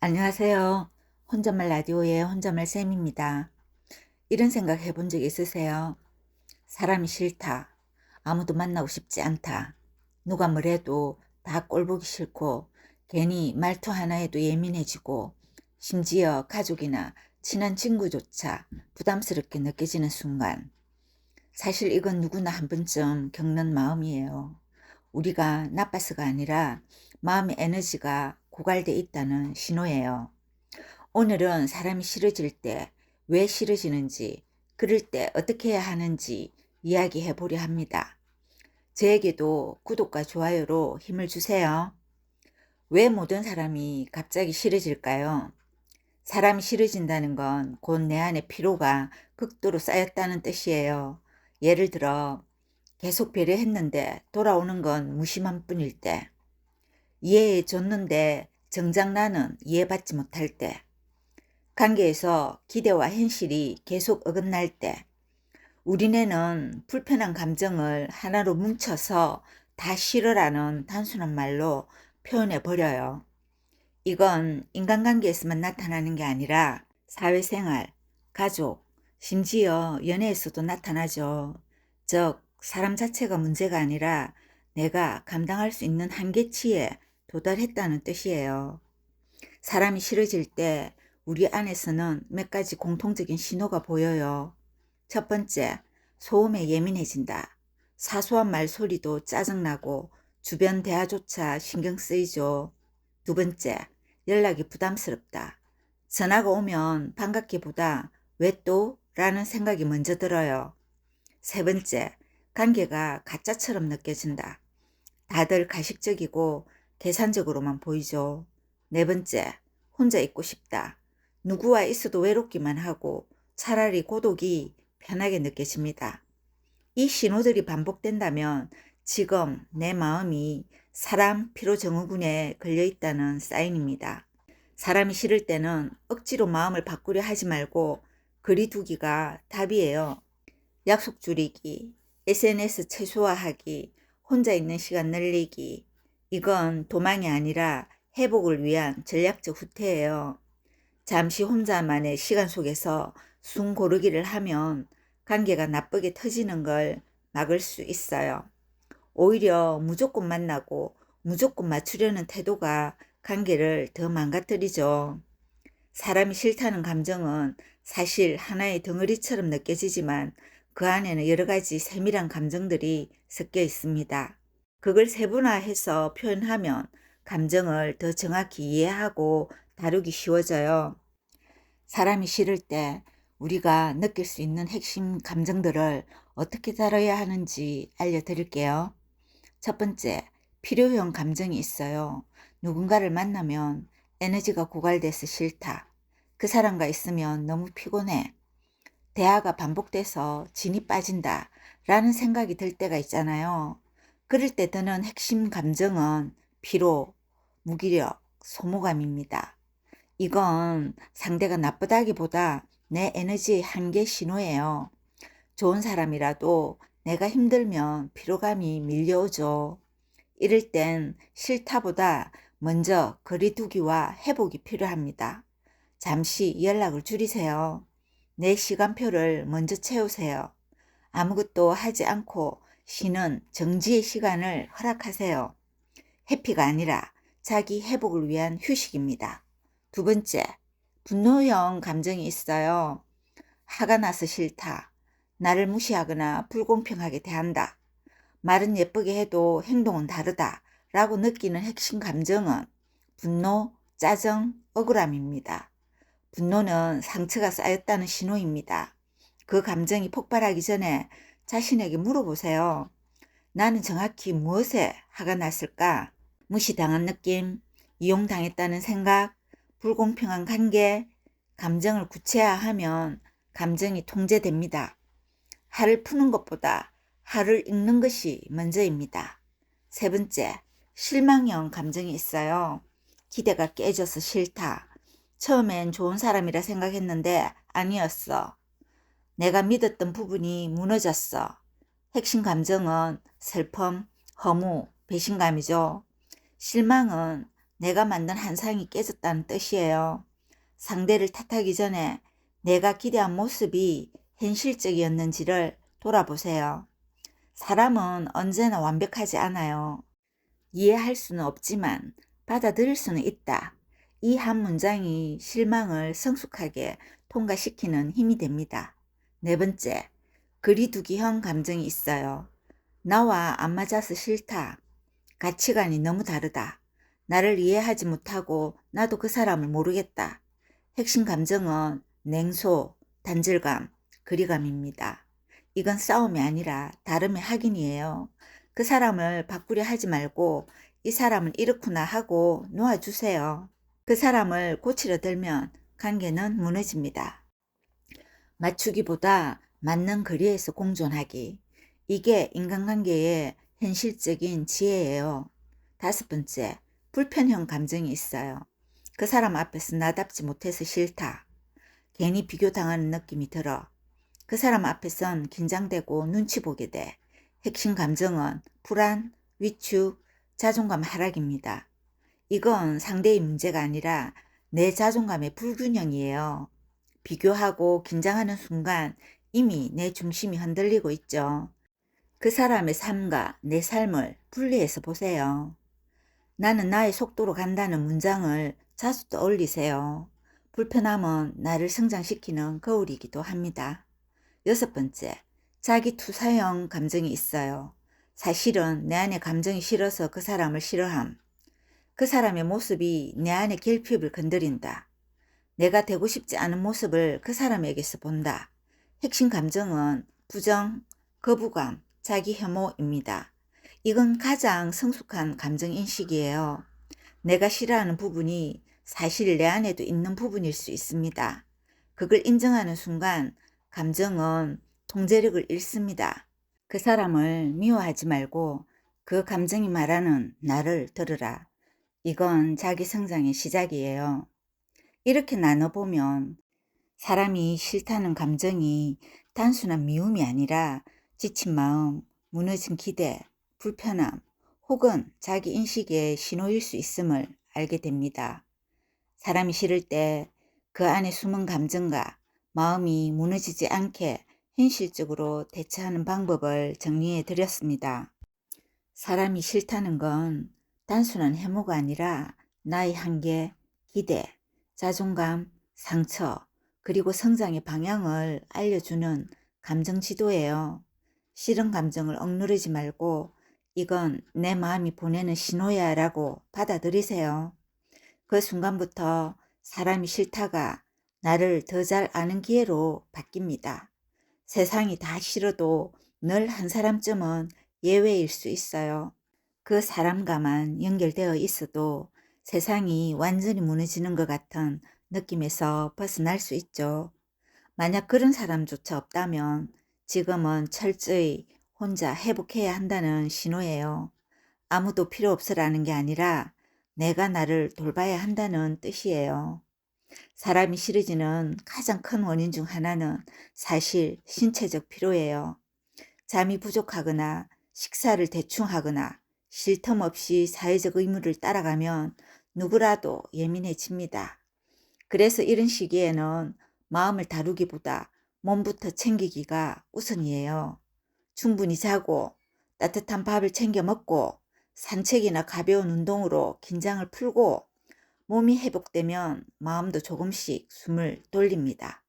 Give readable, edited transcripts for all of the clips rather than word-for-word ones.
안녕하세요. 혼잣말 라디오의 혼잣말 쌤입니다. 이런 생각 해본 적 있으세요? 사람이 싫다. 아무도 만나고 싶지 않다. 누가 뭐래도 다 꼴보기 싫고 괜히 말투 하나에도 예민해지고 심지어 가족이나 친한 친구조차 부담스럽게 느껴지는 순간. 사실 이건 누구나 한 번쯤 겪는 마음이에요. 우리가 나빠서가 아니라 마음의 에너지가 고갈돼 있다는 신호예요. 오늘은 사람이 싫어질 때 왜 싫어지는지, 그럴 때 어떻게 해야 하는지 이야기해 보려 합니다. 저에게도 구독과 좋아요로 힘을 주세요. 왜 모든 사람이 갑자기 싫어질까요? 사람이 싫어진다는 건 곧 내 안에 피로가 극도로 쌓였다는 뜻이에요. 예를 들어 계속 배려했는데 돌아오는 건 무심한 뿐일 때, 이해해 줬는데 정작 나는 이해받지 못할 때, 관계에서 기대와 현실이 계속 어긋날 때, 우리 뇌는 불편한 감정을 하나로 뭉쳐서 다 싫어라는 단순한 말로 표현해 버려요. 이건 인간관계에서만 나타나는 게 아니라 사회생활, 가족, 심지어 연애에서도 나타나죠. 즉, 사람 자체가 문제가 아니라 내가 감당할 수 있는 한계치에 도달했다는 뜻이에요. 사람이 싫어질 때 우리 안에서는 몇 가지 공통적인 신호가 보여요. 첫 번째, 소음에 예민해진다. 사소한 말소리도 짜증나고 주변 대화조차 신경 쓰이죠. 두 번째, 연락이 부담스럽다. 전화가 오면 반갑기보다 왜 또? 라는 생각이 먼저 들어요. 세 번째, 관계가 가짜처럼 느껴진다. 다들 가식적이고 계산적으로만 보이죠. 네 번째, 혼자 있고 싶다. 누구와 있어도 외롭기만 하고 차라리 고독이 편하게 느껴집니다. 이 신호들이 반복된다면 지금 내 마음이 사람 피로증후군에 걸려 있다는 사인입니다. 사람이 싫을 때는 억지로 마음을 바꾸려 하지 말고 거리두기가 답이에요. 약속 줄이기, SNS 최소화하기, 혼자 있는 시간 늘리기. 이건 도망이 아니라 회복을 위한 전략적 후퇴예요. 잠시 혼자만의 시간 속에서 숨 고르기를 하면 관계가 나쁘게 터지는 걸 막을 수 있어요. 오히려 무조건 만나고 무조건 맞추려는 태도가 관계를 더 망가뜨리죠. 사람이 싫다는 감정은 사실 하나의 덩어리처럼 느껴지지만 그 안에는 여러 가지 세밀한 감정들이 섞여 있습니다. 그걸 세분화해서 표현하면 감정을 더 정확히 이해하고 다루기 쉬워져요. 사람이 싫을 때 우리가 느낄 수 있는 핵심 감정들을 어떻게 다뤄야 하는지 알려드릴게요. 첫 번째, 필요형 감정이 있어요. 누군가를 만나면 에너지가 고갈돼서 싫다. 그 사람과 있으면 너무 피곤해. 대화가 반복돼서 진이 빠진다. 라는 생각이 들 때가 있잖아요. 그럴 때 드는 핵심 감정은 피로, 무기력, 소모감입니다. 이건 상대가 나쁘다기보다 내 에너지의 한계 신호예요. 좋은 사람이라도 내가 힘들면 피로감이 밀려오죠. 이럴 땐 싫다보다 먼저 거리두기와 회복이 필요합니다. 잠시 연락을 줄이세요. 내 시간표를 먼저 채우세요. 아무것도 하지 않고 쉬는 정지의 시간을 허락하세요. 해피가 아니라 자기 회복을 위한 휴식입니다. 두 번째, 분노형 감정이 있어요. 화가 나서 싫다. 나를 무시하거나 불공평하게 대한다. 말은 예쁘게 해도 행동은 다르다. 라고 느끼는 핵심 감정은 분노, 짜증, 억울함입니다. 분노는 상처가 쌓였다는 신호입니다. 그 감정이 폭발하기 전에 자신에게 물어보세요. 나는 정확히 무엇에 화가 났을까? 무시당한 느낌, 이용당했다는 생각, 불공평한 관계, 감정을 구체화하면 감정이 통제됩니다. 화를 푸는 것보다 화를 읽는 것이 먼저입니다. 세 번째, 실망형 감정이 있어요. 기대가 깨져서 싫다. 처음엔 좋은 사람이라 생각했는데 아니었어. 내가 믿었던 부분이 무너졌어. 핵심 감정은 슬픔, 허무, 배신감이죠. 실망은 내가 만든 한상이 깨졌다는 뜻이에요. 상대를 탓하기 전에 내가 기대한 모습이 현실적이었는지를 돌아보세요. 사람은 언제나 완벽하지 않아요. 이해할 수는 없지만 받아들일 수는 있다. 이 한 문장이 실망을 성숙하게 통과시키는 힘이 됩니다. 네 번째, 거리두기형 감정이 있어요. 나와 안 맞아서 싫다. 가치관이 너무 다르다. 나를 이해하지 못하고 나도 그 사람을 모르겠다. 핵심 감정은 냉소, 단절감, 거리감입니다. 이건 싸움이 아니라 다름의 확인이에요. 그 사람을 바꾸려 하지 말고 이 사람은 이렇구나 하고 놓아주세요. 그 사람을 고치려 들면 관계는 무너집니다. 맞추기보다 맞는 거리에서 공존하기. 이게 인간관계의 현실적인 지혜예요. 다섯 번째, 불편형 감정이 있어요. 그 사람 앞에서 나답지 못해서 싫다. 괜히 비교당하는 느낌이 들어. 그 사람 앞에선 긴장되고 눈치 보게 돼. 핵심 감정은 불안, 위축, 자존감 하락입니다. 이건 상대의 문제가 아니라 내 자존감의 불균형이에요. 비교하고 긴장하는 순간 이미 내 중심이 흔들리고 있죠. 그 사람의 삶과 내 삶을 분리해서 보세요. 나는 나의 속도로 간다는 문장을 자주 떠올리세요. 불편함은 나를 성장시키는 거울이기도 합니다. 여섯 번째, 자기 투사형 감정이 있어요. 사실은 내 안에 감정이 싫어서 그 사람을 싫어함. 그 사람의 모습이 내 안의 결핍을 건드린다. 내가 되고 싶지 않은 모습을 그 사람에게서 본다. 핵심 감정은 부정, 거부감, 자기 혐오입니다. 이건 가장 성숙한 감정인식이에요. 내가 싫어하는 부분이 사실 내 안에도 있는 부분일 수 있습니다. 그걸 인정하는 순간 감정은 통제력을 잃습니다. 그 사람을 미워하지 말고 그 감정이 말하는 나를 들으라. 이건 자기 성장의 시작이에요. 이렇게 나눠보면 사람이 싫다는 감정이 단순한 미움이 아니라 지친 마음, 무너진 기대, 불편함 혹은 자기 인식의 신호일 수 있음을 알게 됩니다. 사람이 싫을 때 그 안에 숨은 감정과 마음이 무너지지 않게 현실적으로 대처하는 방법을 정리해 드렸습니다. 사람이 싫다는 건 단순한 해모가 아니라 나의 한계, 기대, 자존감, 상처, 그리고 성장의 방향을 알려주는 감정 지도예요. 싫은 감정을 억누르지 말고 이건 내 마음이 보내는 신호야 라고 받아들이세요. 그 순간부터 사람이 싫다가 나를 더 잘 아는 기회로 바뀝니다. 세상이 다 싫어도 늘 한 사람쯤은 예외일 수 있어요. 그 사람과만 연결되어 있어도 세상이 완전히 무너지는 것 같은 느낌에서 벗어날 수 있죠. 만약 그런 사람조차 없다면 지금은 철저히 혼자 회복해야 한다는 신호예요. 아무도 필요 없으라는 게 아니라 내가 나를 돌봐야 한다는 뜻이에요. 사람이 싫어지는 가장 큰 원인 중 하나는 사실 신체적 피로예요. 잠이 부족하거나 식사를 대충 하거나 쉴 틈 없이 사회적 의무를 따라가면 누구라도 예민해집니다. 그래서 이런 시기에는 마음을 다루기보다 몸부터 챙기기가 우선이에요. 충분히 자고 따뜻한 밥을 챙겨 먹고 산책이나 가벼운 운동으로 긴장을 풀고 몸이 회복되면 마음도 조금씩 숨을 돌립니다.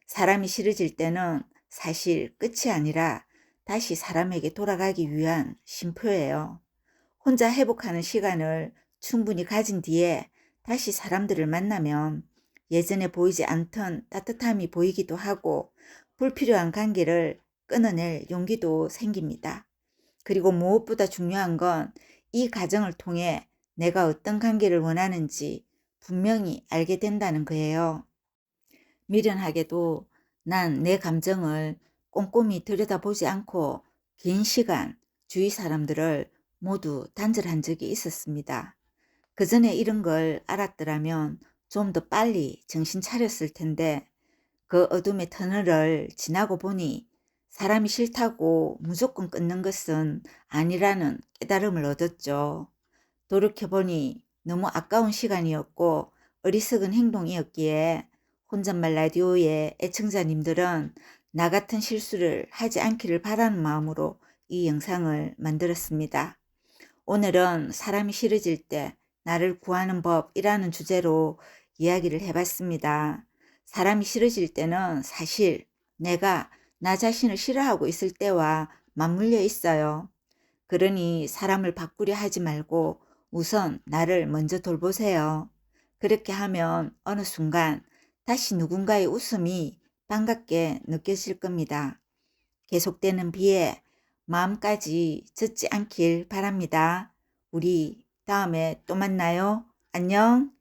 사람이 싫어질 때는 사실 끝이 아니라 다시 사람에게 돌아가기 위한 쉼표예요. 혼자 회복하는 시간을 충분히 가진 뒤에 다시 사람들을 만나면 예전에 보이지 않던 따뜻함이 보이기도 하고 불필요한 관계를 끊어낼 용기도 생깁니다. 그리고 무엇보다 중요한 건 이 과정을 통해 내가 어떤 관계를 원하는지 분명히 알게 된다는 거예요. 미련하게도 난 내 감정을 꼼꼼히 들여다보지 않고 긴 시간 주위 사람들을 모두 단절한 적이 있었습니다. 그 전에 이런 걸 알았더라면 좀 더 빨리 정신 차렸을 텐데 그 어둠의 터널을 지나고 보니 사람이 싫다고 무조건 끊는 것은 아니라는 깨달음을 얻었죠. 돌이켜보니 너무 아까운 시간이었고 어리석은 행동이었기에 혼잣말 라디오의 애청자님들은 나 같은 실수를 하지 않기를 바라는 마음으로 이 영상을 만들었습니다. 오늘은 사람이 싫어질 때 나를 구하는 법이라는 주제로 이야기를 해봤습니다. 사람이 싫어질 때는 사실 내가 나 자신을 싫어하고 있을 때와 맞물려 있어요. 그러니 사람을 바꾸려 하지 말고 우선 나를 먼저 돌보세요. 그렇게 하면 어느 순간 다시 누군가의 웃음이 반갑게 느껴질 겁니다. 계속되는 비에 마음까지 젖지 않길 바랍니다. 우리 다음에 또 만나요. 안녕.